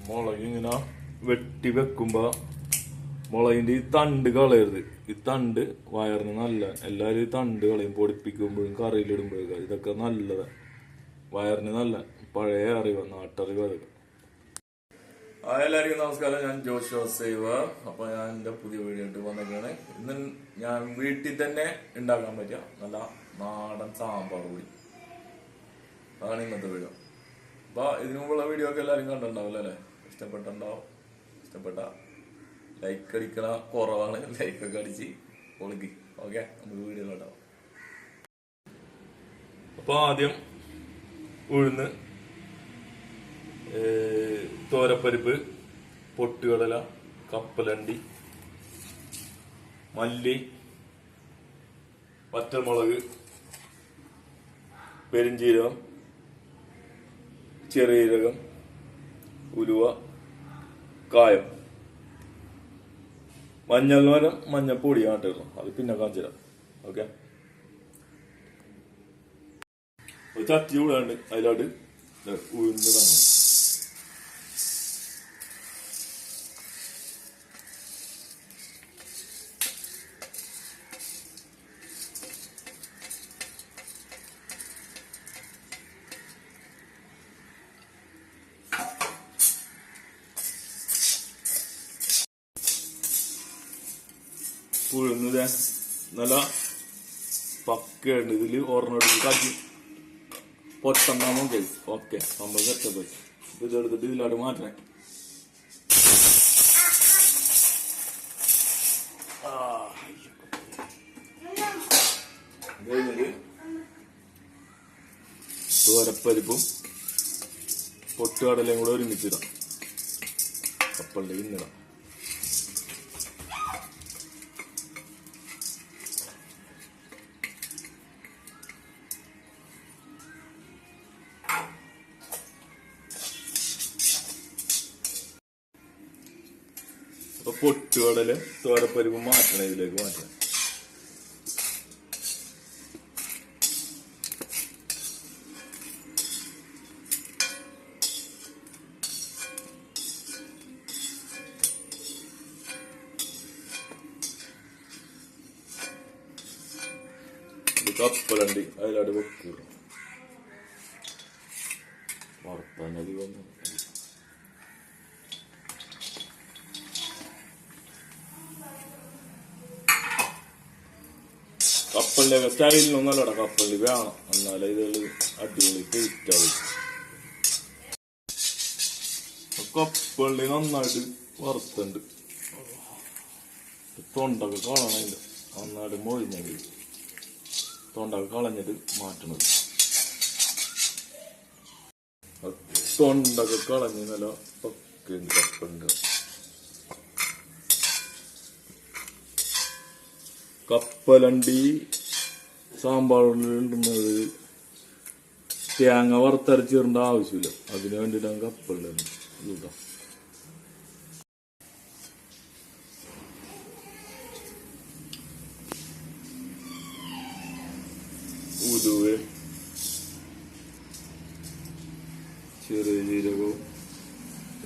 മുളക് ഇങ്ങനെ വെട്ടി വെക്കുമ്പോ മുളകിന്റെ ഈ തണ്ട് കളയരുത്. ഈ തണ്ട് വയറിന് നല്ല. എല്ലാരും ഈ തണ്ട് കളയും പൊടിപ്പിക്കുമ്പോഴും കറിയിലിടുമ്പോഴൊക്കെ. ഇതൊക്കെ നല്ലതാ, വയറിന് നല്ല. പഴയ അറിവ്, നാട്ടറിവ് അതൊക്കെ. എല്ലാവർക്കും നമസ്കാരം. ഞാൻ ജോഷുവ സേവർ. അപ്പൊ ഞാൻ എന്റെ പുതിയ വീഡിയോ ആയിട്ട് വന്നിട്ടാണ്. ഇന്ന് ഞാൻ വീട്ടിൽ തന്നെ ഉണ്ടാക്കാൻ പറ്റിയ നല്ല നാടൻ സാമ്പാർ പൊടി, അതാണ് ഇന്നത്തെ വീഡിയോ. അപ്പൊ ഇതിനു മുമ്പുള്ള വീഡിയോ ഒക്കെ എല്ലാവരും കണ്ടിട്ടുണ്ടാവില്ല അല്ലെ? ഇഷ്ടപ്പെട്ടുണ്ടാവും. ഇഷ്ടപ്പെട്ട ലൈക്ക് അടിക്കണ കുറവാണ്, ലൈക്കൊക്കെ അടിച്ച് പൊളിക്ക്. ഓക്കെ, നമുക്ക് വീഡിയോയിലുണ്ടാവും. അപ്പൊ ആദ്യം ഉഴുന്ന്, തോരപ്പരിപ്പ്, പൊട്ടുകടല, കപ്പലണ്ടി, മല്ലി, പച്ചമുളക്, പെരിഞ്ചീരകം, ചെറിയ ജീരകം, ഉലുവ, കായം, മഞ്ഞപ്പൊടി ആട്ടിടണം. അത് പിന്നെ കാണിച്ചു തരാം. ഓക്കെ, ചട്ടി ചൂടാണ്ട് അതിലോട്ട് ഉഴുന്ന് തന്നെ. ഉഴുന്നത് നല്ല പക്കയുണ്ട്. ഇതില് ഓർമ്മ കാച്ചി പൊട്ടെണ്ണ നോക്കി. ഓക്കെ, നമ്മൾ സെറ്റപ്പ്. ഇതെടുത്തിട്ട് ഇതിലോട്ട് മാറ്റണേ. കഴിഞ്ഞിട്ട് തോരപ്പരിപ്പും പൊട്ടുകടലയും കൂടെ ഒരുമിച്ചിടാം. കപ്പലിന്റെ ഇന്നിടാം. അപ്പൊ പൊട്ടുകടല് തോരപ്പരിപ്പ് മാറ്റണം, ഇതിലേക്ക് മാറ്റണം. ഇത് കപ്പലണ്ടി അതിലോട്ട് വെക്കുക. വറുത്താനത് വന്നു. കപ്പലിന്റെ സ്റ്റൈലിനൊന്നല്ലടാ, കപ്പലി വേണം, എന്നാലേ ഇതിൽ അടിപൊളി ടേസ്റ്റ് ആവും. കപ്പലി നന്നായിട്ട് വറുത്തുണ്ട്. തൊണ്ടൊക്കെ കളയണം. അതിന്റെ നന്നായിട്ട് മൊഴിഞ്ഞെങ്കിൽ തൊണ്ടൊക്കെ കളഞ്ഞിട്ട് മാറ്റണത്. തൊണ്ടൊക്കെ കളഞ്ഞ് നല്ല പക്കുണ്ട് കപ്പലിന്റെ. കപ്പലണ്ടി സാമ്പാറിലുണ്ടുന്നത് തേങ്ങ വറുത്തരച്ചിടേണ്ട ആവശ്യമില്ല. അതിനു വേണ്ടിയിട്ടാണ് കപ്പലണ്ടി ഇതാ. ഉലുവ, ചെറിയ ജീരകവും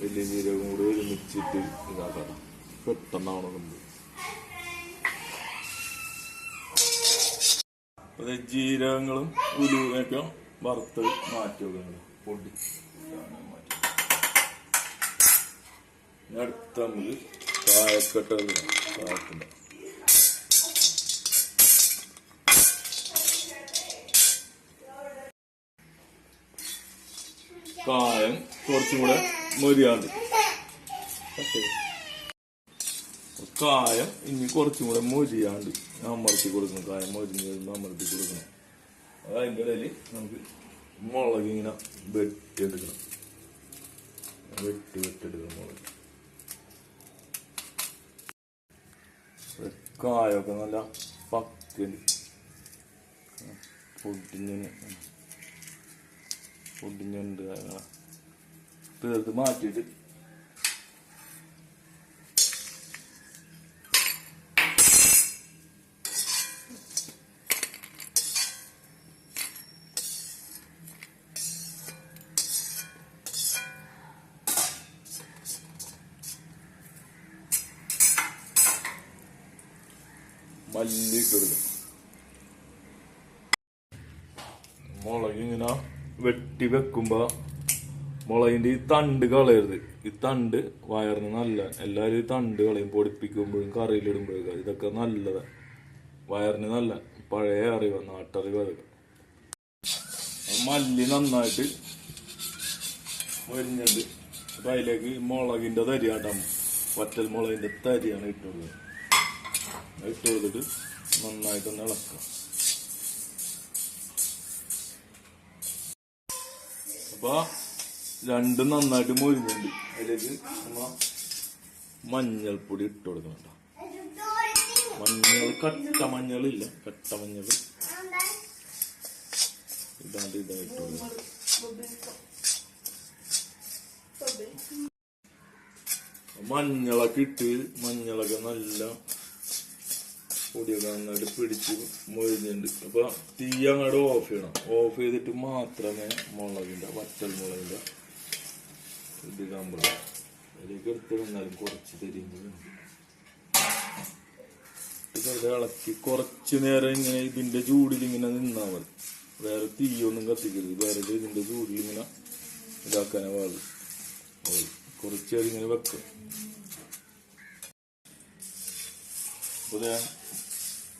വലിയ ജീരകവും കൂടെ ഒരുമിച്ചിട്ട് ഇതാക്കാം. പെട്ടെന്നാവണം. ജീരകങ്ങളും ഉലുവയൊക്കെ വറുത്ത് മാറ്റി വെക്കണം. പൊടി അടുത്ത നമുക്ക് കായക്കെട്ട് കായത്തിന്റെ കായം കുറച്ചും കൂടെ മൊരിയാണ്ട്. കായം ഇനി കുറച്ചും കൂടെ മൊരിയാണ്ട് അമർത്തി കൊടുക്കണം. കായം മൊരിഞ്ഞ് വരുമ്പോൾ അമർത്തി കൊടുക്കണം. അതിൻ്റെ ഇടയിൽ നമുക്ക് മുളക് ഇങ്ങനെ വെട്ടിയെടുക്കണം. വെട്ടിയെടുക്കണം മുളക്. കായൊക്കെ നല്ല പക്കല് പൊടിഞ്ഞുണ്ട്. അങ്ങനെ തീർത്ത് മാറ്റിയിട്ട് മല്ലി ഇട്ടെടുക്കും. മുളക് ഇങ്ങനെ വെട്ടി വെക്കുമ്പോ മുളകിന്റെ ഈ തണ്ട് കളയരുത്. ഈ തണ്ട് വയറിന് നല്ല. എല്ലാരും ഈ തണ്ട് കളയും പൊടിപ്പിക്കുമ്പോഴും കറിയിലിടുമ്പോഴൊക്കെ. ഇതൊക്കെ നല്ലതാ, വയറിന് നല്ല. പഴയ അറിവ്, നാട്ടറിവ്. അതൊക്കെ മല്ലി നന്നായിട്ട് മൊരിഞ്ഞിട്ട് അപ്പൊ അതിലേക്ക് മുളകിന്റെ തരിയാട്ടം, വറ്റൽ മുളകിന്റെ തരിയാണ് ഇട്ടുകൊടുത്തിട്ട് നന്നായിട്ടൊന്ന് ഇളക്കാം. അപ്പൊ രണ്ടും നന്നായിട്ട് മൊരിഞ്ഞിട്ടുണ്ട്. അതിലേക്ക് നമ്മ മഞ്ഞൾപ്പൊടി ഇട്ട് കൊടുക്കണം. മഞ്ഞൾ, കട്ട മഞ്ഞളില്ല, കട്ട മഞ്ഞൾ ഇതാണ്ട് ഇട്ട് കൊടുക്കണം. മഞ്ഞളൊക്കെ ഇട്ട് മഞ്ഞളൊക്കെ നല്ല പൊടിയൊക്കെ നന്നായിട്ട് പിടിച്ച് മൊരിഞ്ഞിട്ടുണ്ട്. അപ്പൊ തീ അങ്ങോട്ട് ഓഫ് ചെയ്യണം. ഓഫ് ചെയ്തിട്ട് മാത്രമേ മുളകിന്റെ, വറ്റൽ മുളകിന്റെ ഇത് കാമ്പുള്ളൂ. അതിലേക്ക് എടുത്ത് വന്നാലും കുറച്ച് തരിഞ്ഞ് ഇളക്കി കുറച്ചു നേരം ഇങ്ങനെ ഇതിന്റെ ചൂടിൽ ഇങ്ങനെ നിന്നാ മതി. വേറെ തീയൊന്നും കത്തിക്കരുത്. വേറെ ഇതിന്റെ ചൂടിൽ ഇങ്ങനെ ഇതാക്കാനേ പാടുള്ളൂ. കുറച്ച് നേരം ഇങ്ങനെ വെക്കും. അപ്പൊ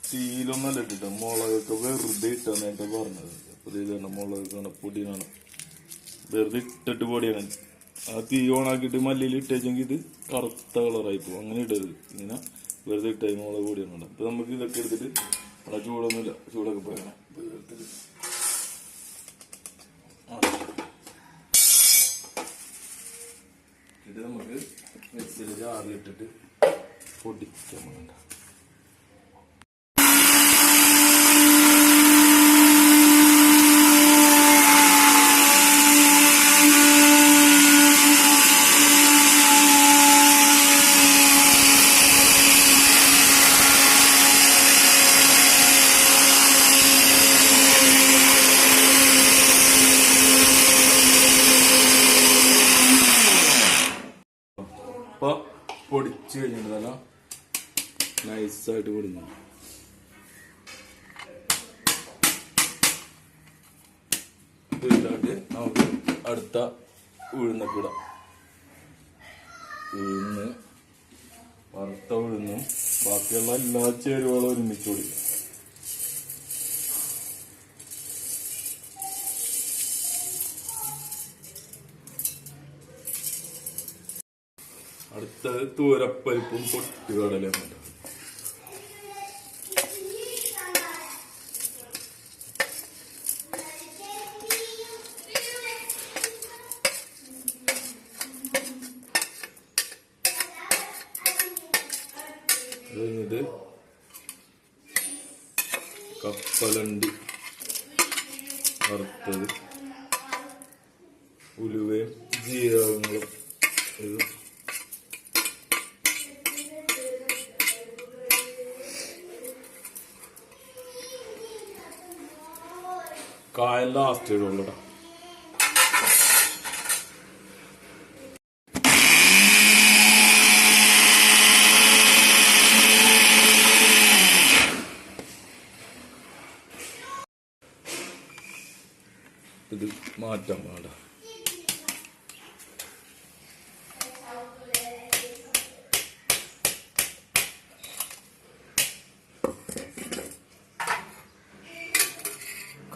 തീയിലൊന്നല്ല ഇട്ടിട്ട് മുളകൊക്കെ വെറുതെ ഇട്ടാണ് നേരത്തെ പറഞ്ഞത്. അപ്പൊ ഇതാണ് മുളകൊക്കെ പൊടിയാണ് വെറുതെ ഇട്ടിട്ട് പൊടിയാണ്. ആ തീ ഓണാക്കിയിട്ട് മല്ലിയിൽ ഇട്ടേച്ചെങ്കിൽ ഇത് കറുത്ത കളറായി പോകും. അങ്ങനെ ഇടരുത്. ഇങ്ങനെ വെറുതെ ഇട്ടായി മുളക് പൊടിയാണ്. അപ്പൊ നമുക്ക് ഇതൊക്കെ എടുത്തിട്ട് അവിടെ ചൂടൊന്നുമില്ല, ചൂടൊക്കെ പോയണം. ഇത് നമുക്ക് മിക്സിയിൽ ജാറിലിട്ടിട്ട് പൊടിക്കാൻ വേണ്ട. ഇപ്പൊ പൊടിച്ച് കഴിഞ്ഞിട്ടല്ല നൈസായിട്ട് പൊടിഞ്ഞു. ഇതിലായിട്ട് നമുക്ക് അടുത്ത ഉഴുന്നൊക്കെ ഇടാം. ഉഴുന്ന്, വറുത്ത ഉഴുന്നും ബാക്കിയുള്ള എല്ലാ ചേരുവകളും ഒരുമിച്ച് പൊടിക്കും. അടുത്തത് തൂരപ്പരിപ്പും പൊട്ടുകടലയും ഉണ്ട്. ഇത് കപ്പലണ്ടി വറുത്തത്, ഉലുവയും ജീരകങ്ങളും, ഇത് കായം ലാസ്റ്റ് ഇടുള്ളൂടാ. ഇത് മാറ്റാൻ പാടാ.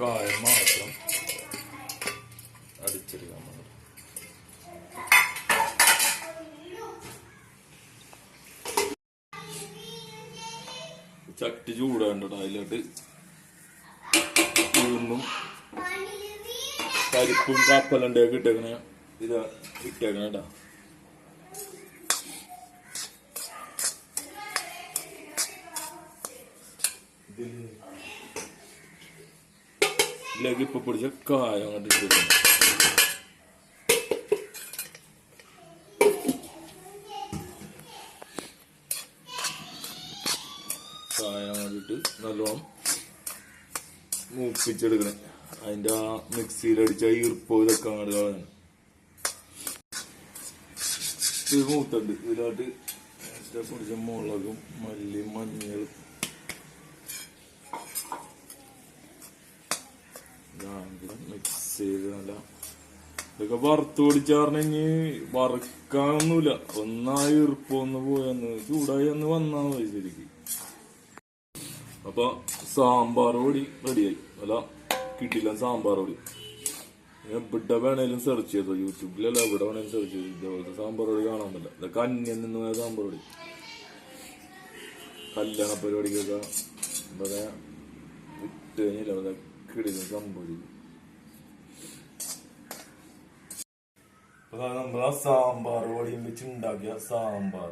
കായം മാത്രം അടിച്ചെടുക്കാൻ പാടില്ല. ചട്ടി ചൂടാണ്ടോ. അതിലോട്ട് ഉഴുന്നും പരിപ്പും കപ്പലണ്ടിയൊക്കെ ഇട്ടേക്കണേ. ഇത് ഇട്ടേക്കണ കേട്ടാ. ഇതിലേക്ക് ഇപ്പൊ പിടിച്ച കായം അങ്ങോട്ട് ഇട്ടിട്ടുണ്ട്. കായം അങ്ങോട്ടിട്ട് നല്ലോണം മൂപ്പിച്ചെടുക്കണേ. അതിന്റെ ആ മിക്സിയിലടിച്ച ഈർപ്പോ ഇതൊക്കെ അങ്ങോട്ട് കളയണം. ഇത് മൂത്തുണ്ട്. ഇതിലോട്ട് പൊടിച്ച മുളകും മല്ലി, മഞ്ഞൾ, മിക്സ് ചെയ്ത് നല്ല ഇതൊക്കെ വറുത്ത് പൊടിച്ചാറിന് ഇനി വറുക്കാനൊന്നുമില്ല. ഒന്നായി ഈർപ്പൊന്ന് പോയെന്ന് ചൂടായി ഒന്ന് വന്നാ മതി ശരിക്ക്. അപ്പൊ സാമ്പാർ പൊടി റെഡിയായി. അല്ല കിട്ടില്ല സാമ്പാർ പൊടി. എവിടെ വേണേലും സെർച്ച് ചെയ്തോ, യൂട്യൂബിലല്ല എവിടെ വേണേലും സെർച്ച് ചെയ്തു. ഇതേപോലത്തെ സാമ്പാർ പൊടി കാണാൻ പറ്റില്ല. ഇതൊക്കെ അന്യം നിന്ന് പോയ സാമ്പാർ പൊടി. കല്യാണ പരിപാടിക്കൊക്കെ എന്താ പറയാ ഇട്ട് കഴിഞ്ഞില്ല അതൊക്കെ കിടിലും സംഭവിക്കും. നമ്മൾ ആ സാമ്പാർ പൊടിയും വെച്ച് ഉണ്ടാക്കിയ സാമ്പാർ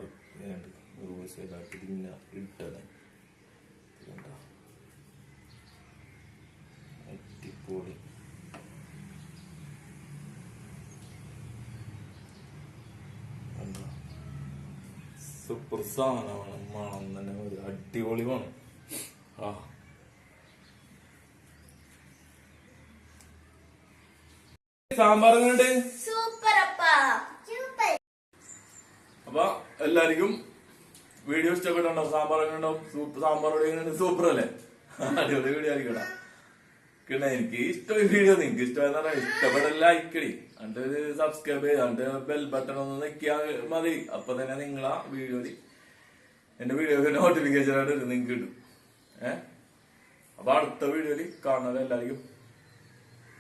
പിന്നെ ഇട്ടത് അടിപൊളി. സൂപ്പർ സാധനമാണ്. മണം തന്നെ അടിപൊളി വേണം. ആ സാമ്പാർ എങ്ങനെയുണ്ട്? അപ്പൊ എല്ലാവർക്കും വീഡിയോ ഇഷ്ടപ്പെട്ടുണ്ടോ? സാമ്പാർ എങ്ങനെയുണ്ടാവും? സാമ്പാർ സൂപ്പർ അല്ലേ? അടിപൊളി വീഡിയോ ആയിരിക്കട്ടെ. എനിക്ക് ഇഷ്ടമായി വീഡിയോ. നിങ്ങൾക്ക് ഇഷ്ടമായെന്ന് പറഞ്ഞാൽ ഇഷ്ടപ്പെട്ട ലൈക്കടി, എന്നിട്ട് ഒരു സബ്സ്ക്രൈബ് ചെയ്ത് എന്നിട്ട് ബെൽ ബട്ടൺ ഒന്ന് നിൽക്കിയാൽ മതി. അപ്പൊ തന്നെ നിങ്ങളാ വീഡിയോയിൽ എന്റെ വീഡിയോക്ക് നോട്ടിഫിക്കേഷൻ ആയിട്ട് നിങ്ങൾക്ക് കിട്ടും. അപ്പൊ അടുത്ത വീഡിയോയിൽ കാണുന്നത് എല്ലാവർക്കും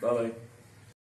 ബൈ.